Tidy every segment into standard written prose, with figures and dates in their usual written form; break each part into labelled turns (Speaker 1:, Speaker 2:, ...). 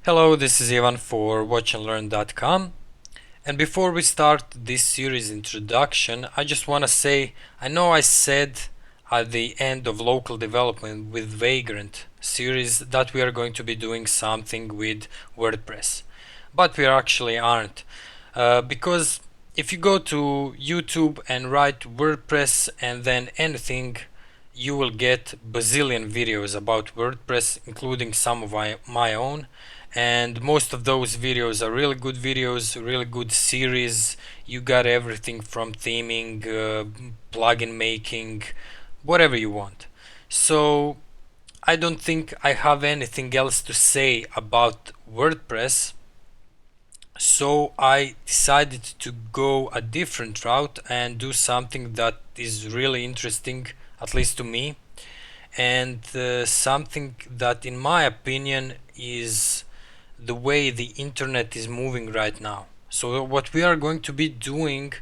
Speaker 1: Hello, this is Ivan for watchandlearn.com, and before we start this series introduction, I just want to say I know I said at the end of local development with Vagrant series that we are going to be doing something with WordPress, but we actually aren't, because if you go to YouTube and write WordPress and then anything, you will get bazillion videos about WordPress, including some of my own, and most of those videos are really good videos, really good series. You got everything from theming, plugin making, whatever you want. So I don't think I have anything else to say about WordPress, so I decided to go a different route and do something that is really interesting, at least to me, and something that in my opinion is the way the internet is moving right now. So what we are going to be doing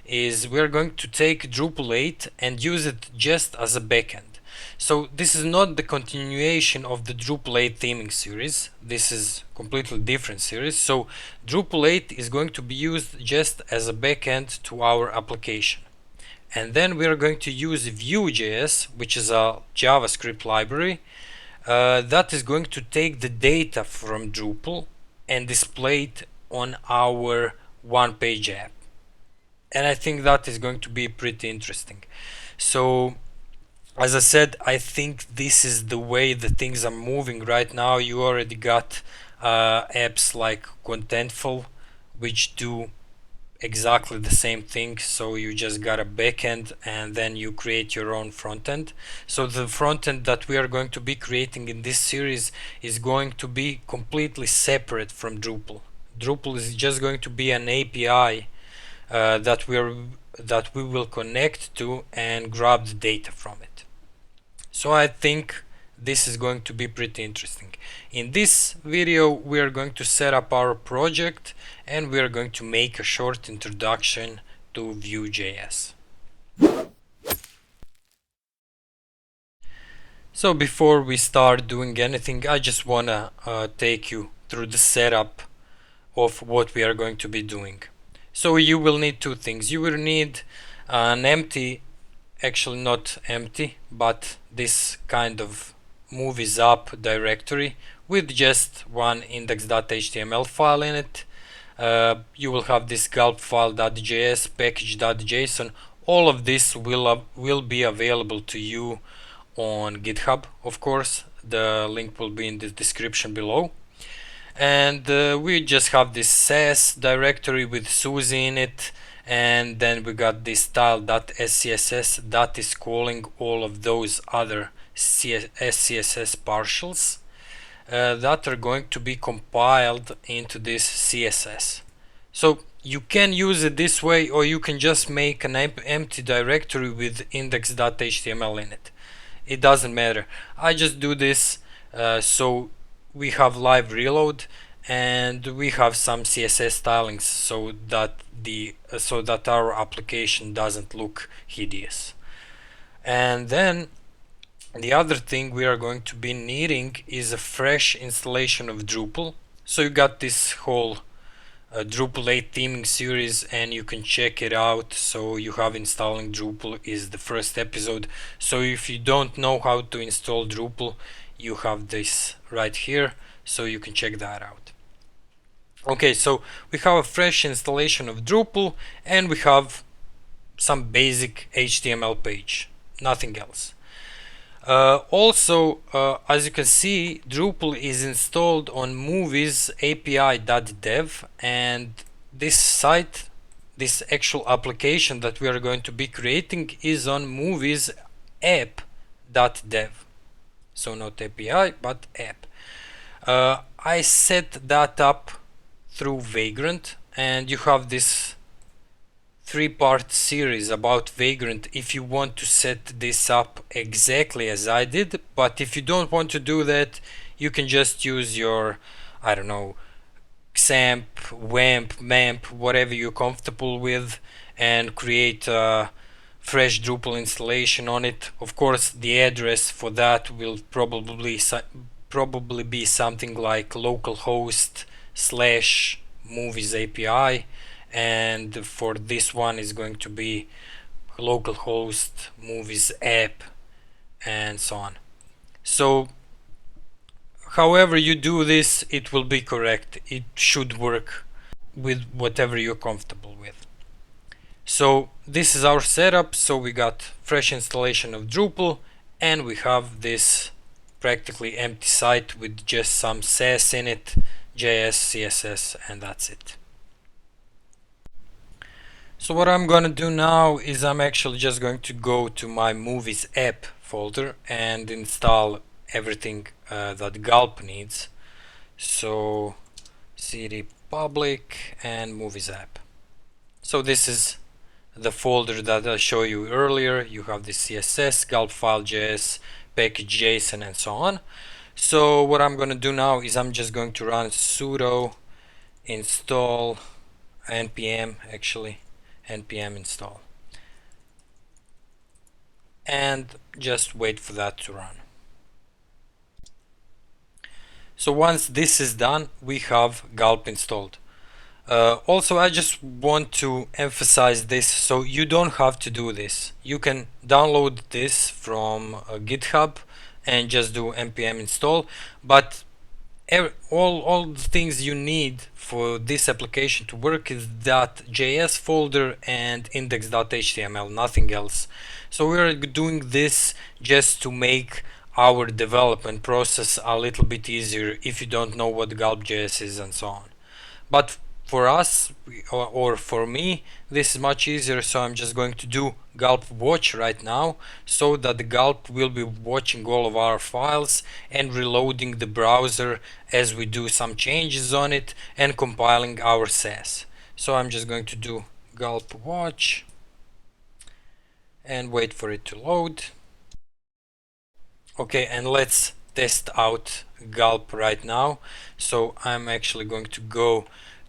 Speaker 1: is we are going to take Drupal 8 and use it just as a backend. So this is not the continuation of the Drupal 8 theming series. This is completely different series. So Drupal 8 is going to be used just as a backend to our application. And then we are going to use Vue.js, which is a JavaScript library, that is going to take the data from Drupal and display it on our one-page app. And I think that is going to be pretty interesting. So as I said, I think this is the way the things are moving right now. You already got apps like Contentful, which do exactly the same thing. So you just got a backend and then you create your own frontend. So the frontend that we are going to be creating in this series is going to be completely separate from Drupal. Drupal is just going to be an API that we will connect to and grab the data from it. So I think this is going to be pretty interesting. In this video we are going to set up our project and we are going to make a short introduction to Vue.js. So before we start doing anything, I just wanna take you through the setup of what we are going to be doing. So you will need two things. You will need an empty, actually not empty, but this kind of movies up directory with just one index.html file in it. You will have this gulp file.js, package.json. All of this will be available to you on GitHub, of course. The link will be in the description below. And we just have this sass directory with Suzy in it, and then we got this style.scss that is calling all of those other SCSS partials that are going to be compiled into this CSS. So you can use it this way, or you can just make an empty directory with index.html in it. It doesn't matter. I just do this so we have live reload and we have some CSS stylings so that our application doesn't look hideous. And then the other thing we are going to be needing is a fresh installation of Drupal. So you got this whole Drupal 8 theming series and you can check it out. So you have installing Drupal is the first episode. So if you don't know how to install Drupal, you have this right here, so you can check that out. Okay, so we have a fresh installation of Drupal and we have some basic HTML page, nothing else. Also, as you can see, Drupal is installed on movies API.dev, and this site, this actual application that we are going to be creating is on movies app.dev. So not API but app. I set that up through Vagrant, and you have this three-part series about Vagrant if you want to set this up exactly as I did. But if you don't want to do that, you can just use your, I don't know, XAMPP, WAMP, MAMP, whatever you're comfortable with, and create a fresh Drupal installation on it. Of course, the address for that will probably probably be something like localhost slash movies API, and for this one is going to be localhost movies app, and so on. So however you do this, it will be correct. It should work with whatever you're comfortable with. So this is our setup. So we got fresh installation of Drupal, and we have this practically empty site with just some CSS in it, JS, CSS, and that's it. So what I'm gonna do now is I'm actually just going to go to my movies app folder and install everything that Gulp needs. So cd public and movies app. So this is the folder that I showed you earlier. You have the CSS, Gulp file.js, package.json, and so on. So what I'm going to do now is I'm just going to run sudo install npm install, and just wait for that to run. So once this is done, we have Gulp installed. Also, I just want to emphasize this, so you don't have to do this. You can download this from GitHub and just do npm install, but all the things you need for this application to work is that JS folder and index.html, nothing else. So we're doing this just to make our development process a little bit easier if you don't know what Gulp.js is and so on. But for us, or for me, this is much easier, so I'm just going to do Gulp watch right now, so that the Gulp will be watching all of our files and reloading the browser as we do some changes on it and compiling our CSS. So I'm just going to do Gulp watch and wait for it to load. Okay, and let's test out Gulp right now. So I'm actually going to go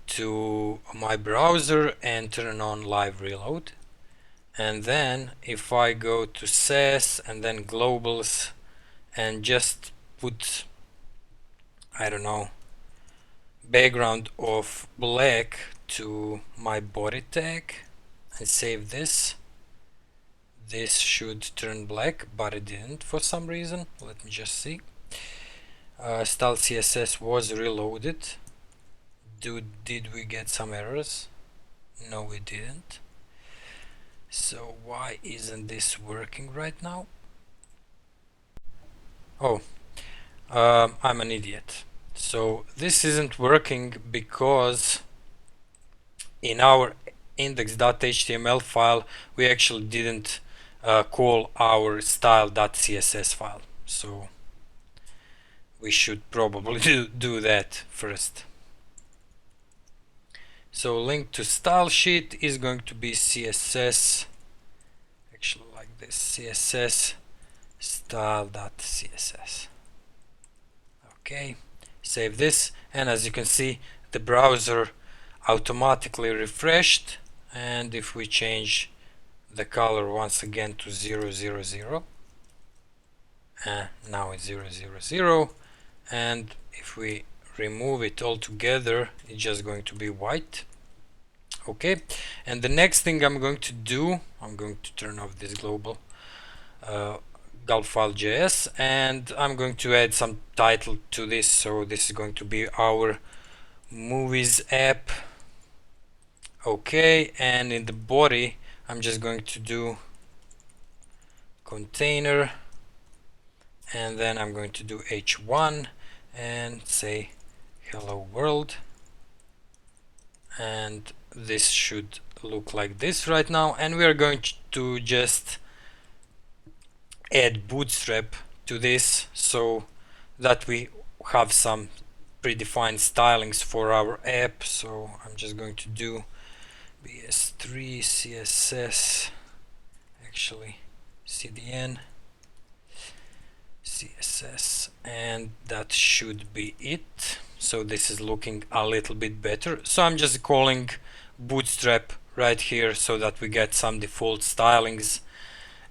Speaker 1: to my browser and turn on live reload, and then if I go to CSS and then globals and just put, I don't know, background of black to my body tag and save this, this should turn black, but it didn't for some reason. Let me just see. Style CSS was reloaded. Did we get some errors? No, we didn't. So why isn't this working right now? Oh, I'm an idiot. So this isn't working because in our index.html file we actually didn't call our style.css file. So we should probably do that first. So link to style sheet is going to be CSS, actually like this, CSS style.css. Okay, save this, and as you can see, the browser automatically refreshed, and if we change the color once again to 000, now it's 000, and if we remove it altogether, it's just going to be white. Okay, and the next thing I'm going to do, I'm going to turn off this global Gulp file.js, and I'm going to add some title to this. So this is going to be our movies app. Okay, and in the body I'm just going to do container, and then I'm going to do h1 and say hello world, and this should look like this right now. And we are going to just add bootstrap to this so that we have some predefined stylings for our app. So I'm just going to do bs3 css, actually cdn css, and that should be it. So this is looking a little bit better. So I'm just calling bootstrap right here so that we get some default stylings,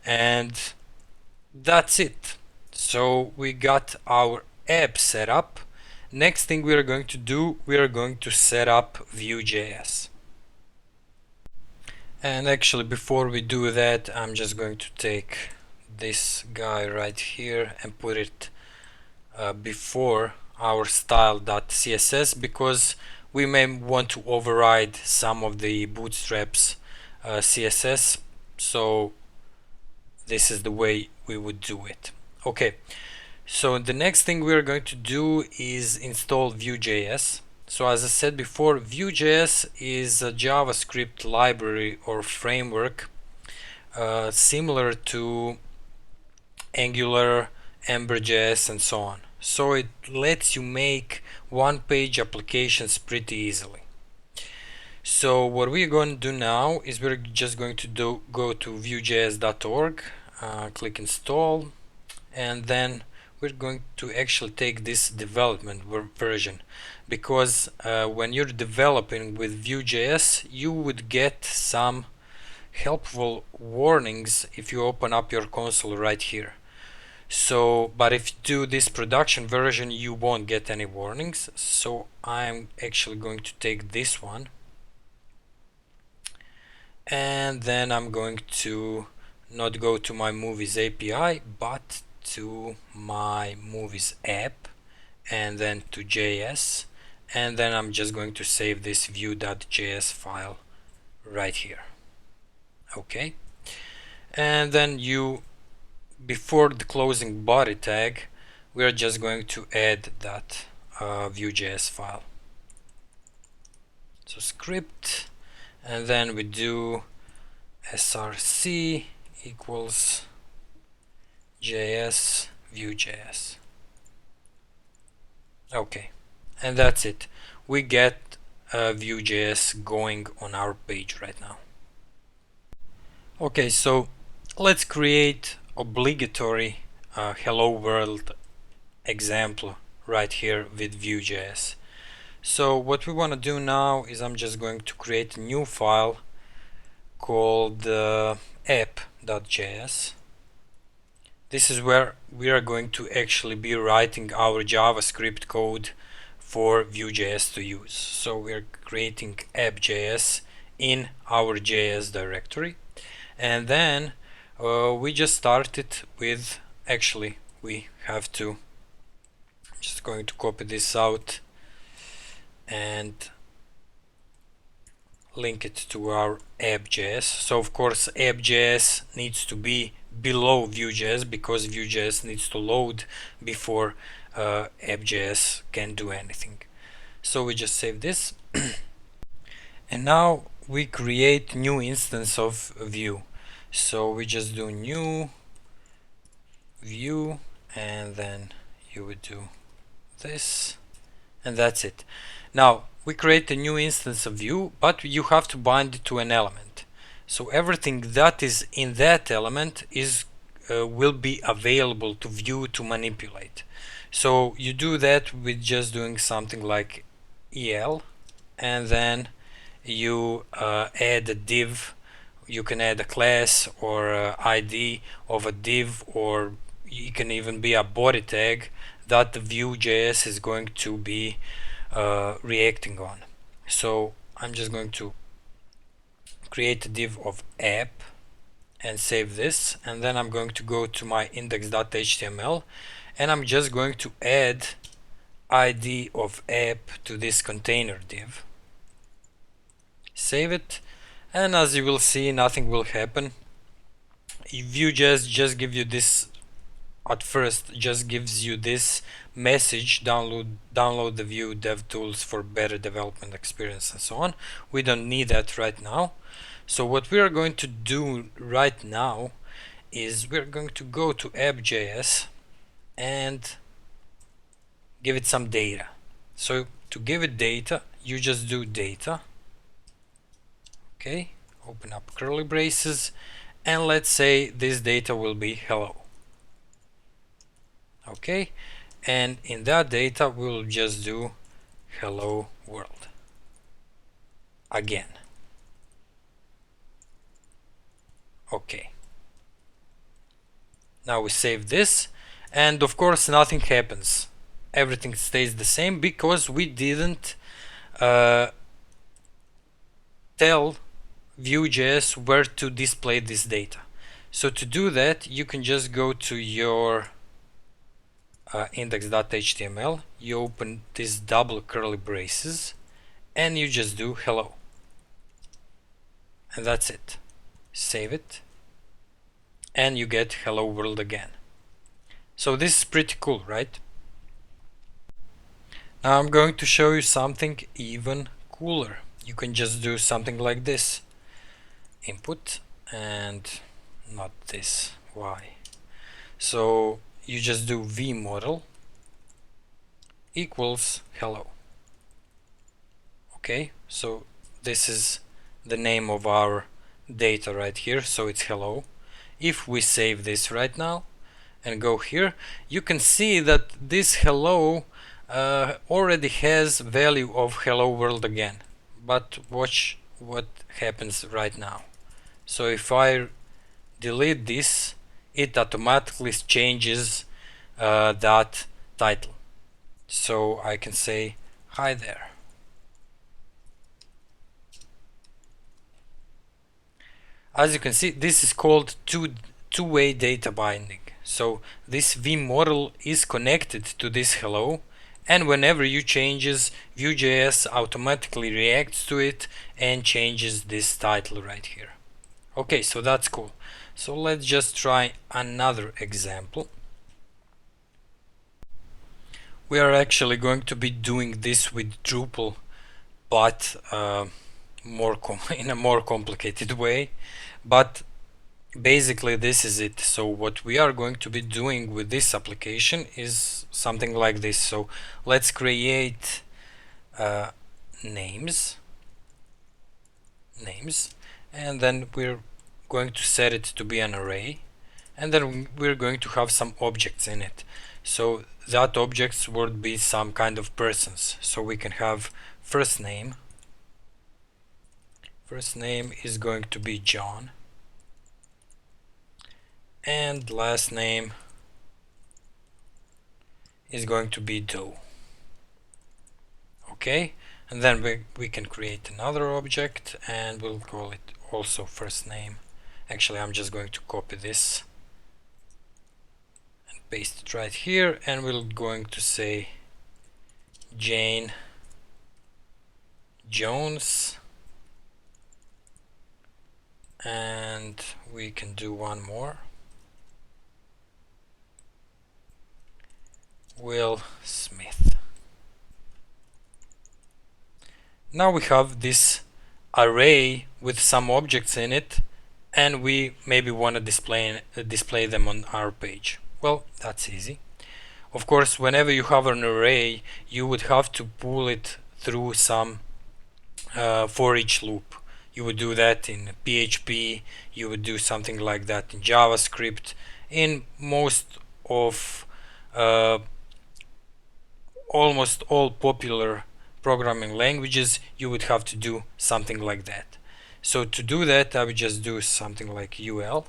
Speaker 1: and that's it. So we got our app setup, next thing we are going to do, we are going to set up Vue.js. And actually, before we do that, I'm just going to take this guy right here and put it before our style.css, because we may want to override some of the bootstraps CSS. So this is the way we would do it. Okay, so the next thing we're going to do is install Vue.js. So as I said before, Vue.js is a JavaScript library or framework similar to Angular, Ember.js, and so on. So it lets you make one-page applications pretty easily. So what we're going to do now is we're just going to go to vuejs.org, click install, and then we're going to actually take this development version, because when you're developing with Vue.js, you would get some helpful warnings if you open up your console right here. So, but if you do this production version, you won't get any warnings. So I'm actually going to take this one, and then I'm going to not go to my movies API, but to my movies app, and then to JS, and then I'm just going to save this vue.js file right here. Okay, and then before the closing body tag, we are just going to add that Vue.js file. So script, and then we do src equals js Vue.js. Okay, and that's it. We get Vue.js going on our page right now. Okay, so let's create obligatory hello world example right here with Vue.js. So what we want to do now is I'm just going to create a new file called app.js. This is where we are going to actually be writing our JavaScript code for Vue.js to use. So we're creating app.js in our JS directory, and then we just started with, actually we have to, I'm just going to copy this out and link it to our app.js. So of course app.js needs to be below Vue.js, because Vue.js needs to load before app.js can do anything. So we just save this and now we create new instance of Vue. So we just do new Vue, and then you would do this, and that's it. Now we create a new instance of Vue, but you have to bind it to an element. So everything that is in that element is will be available to Vue to manipulate. So you do that with just doing something like el, and then you add a div. You can add a class or ID of a div, or it can even be a body tag that the Vue.js is going to be reacting on. So I'm just going to create a div of app and save this, and then I'm going to go to my index.html, and I'm just going to add ID of app to this container div. Save it, and as you will see, nothing will happen. Vue.js just give you this, at first just gives you this message, download the Vue dev tools for better development experience and so on. We don't need that right now. So what we are going to do right now is we're going to go to app.js and give it some data. So to give it data, you just do data. Okay, open up curly braces, and let's say this data will be hello. Okay, and in that data we'll just do hello world again. Okay, now we save this, and of course nothing happens. everything stays the same because we didn't uh, tell Vue.js where to display this data. So to do that, you can just go to your index.html, you open this double curly braces, and you just do hello. And that's it. Save it, and you get hello world again. So this is pretty cool, right? Now I'm going to show you something even cooler. You can just do something like this. Input and not this. Why? So you just do vModel equals hello. Okay, so this is the name of our data right here, so it's hello. If we save this right now and go here, you can see that this hello already has value of hello world again. But watch what happens right now. So if I delete this, it automatically changes that title. So I can say hi there. As you can see, this is called two-way data binding. So this vModel is connected to this hello, and whenever you changes, Vue.js automatically reacts to it and changes this title right here. Okay, so that's cool. So let's just try another example. We are actually going to be doing this with Drupal, but in a more complicated way. But basically this is it. So what we are going to be doing with this application is something like this. So let's create names, and then we're going to set it to be an array, and then we're going to have some objects in it. So that objects would be some kind of persons. So we can have first name. First name is going to be John, and last name is going to be Doe. Okay, and then we can create another object and we'll call it also first name. Actually, I'm just going to copy this and paste it right here, and we're going to say Jane Jones, and we can do one more, Will Smith. Now we have this array with some objects in it, and we maybe want to display them on our page. Well, that's easy. Of course, whenever you have an array, you would have to pull it through some for each loop. You would do that in PHP, you would do something like that in JavaScript. In most of almost all popular programming languages, you would have to do something like that. So to do that, I would just do something like ul,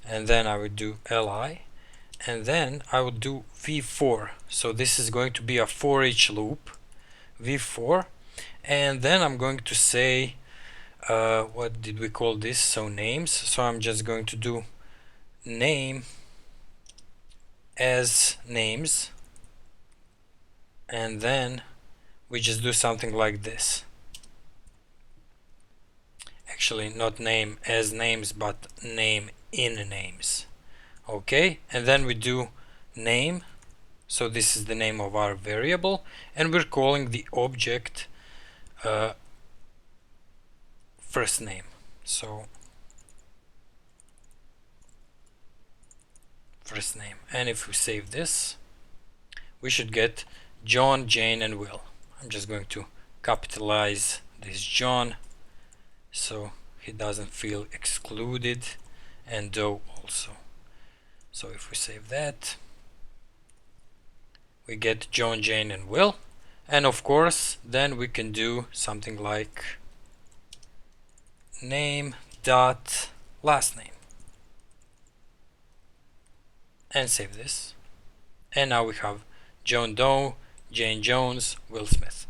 Speaker 1: and then I would do li, and then I would do v4. So this is going to be a for each loop, v4, and then I'm going to say what did we call this? So names. So I'm just going to do name as names, and then we just do something like this. Actually, not name as names, but name in names. Okay, and then we do name. So this is the name of our variable, and we're calling the object first name. So first name, and if we save this, we should get John, Jane, and Will. I'm just going to capitalize this John so he doesn't feel excluded, and Doe also. So if we save that, we get John, Jane, and Will, and of course then we can do something like name dot last name, and save this, and now we have John Doe, Jane Jones, Will Smith.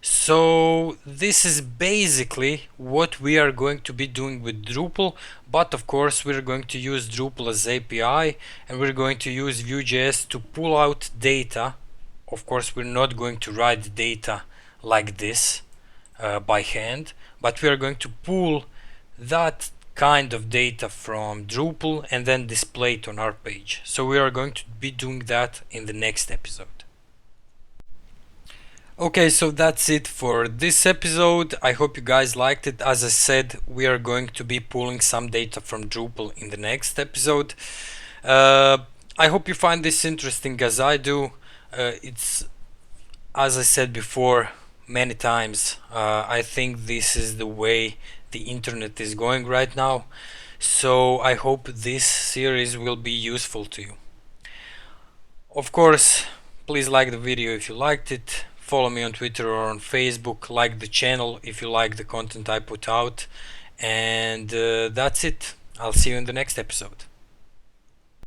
Speaker 1: So this is basically what we are going to be doing with Drupal, but of course we're going to use Drupal as API, and we're going to use Vue.js to pull out data. Of course we're not going to write data like this by hand, but we are going to pull that kind of data from Drupal and then display it on our page. So we are going to be doing that in the next episode. Okay, so that's it for this episode. I hope you guys liked it. As I said, we are going to be pulling some data from Drupal in the next episode. I hope you find this interesting as I do. It's, as I said before many times, I think this is the way the internet is going right now. So I hope this series will be useful to you. Of course, please like the video if you liked it. Follow me on Twitter or on Facebook. Like the channel if you like the content I put out. And that's it. I'll see you in the next episode.